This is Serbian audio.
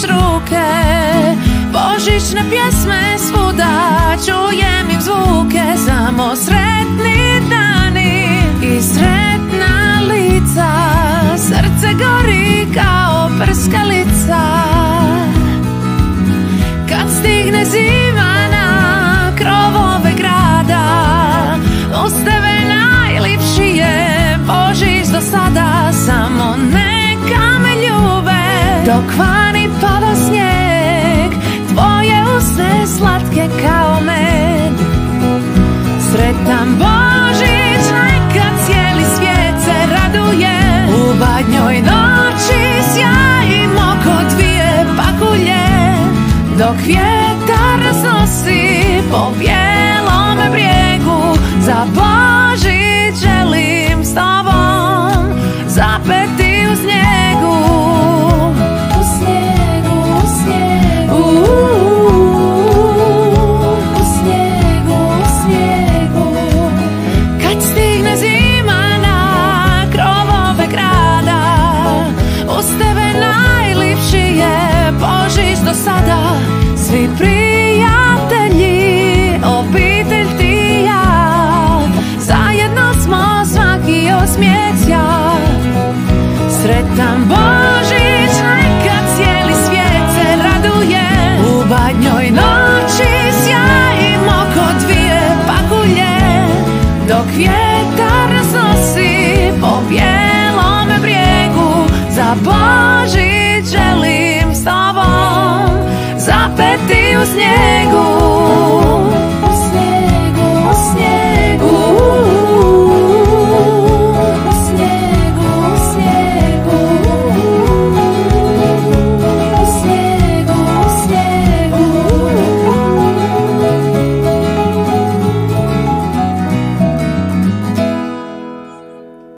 ruke, božićne pjesme svuda, čujem im zvuke, samo sretni dani i sretna lica, srce gori kao prskalica. Kad stigne zima na krovove grada, uz tebe najlipši je Božić do sada, samo neka me ljube dok vani pada snijeg, tvoje usne slatke kao med. Sretan Božić, neka cijeli svijet se raduje, u badnjoj noći sjajim oko dvije pakulje, dok vjetar raznosi po bijelome brijegu. Za Božić želim s tobom zapeti u snijegu. U snijegu, u snijegu, u snijegu, u snijegu. Kad stigne zima na krovove grada, uz tebe najlipši je Božić do sada.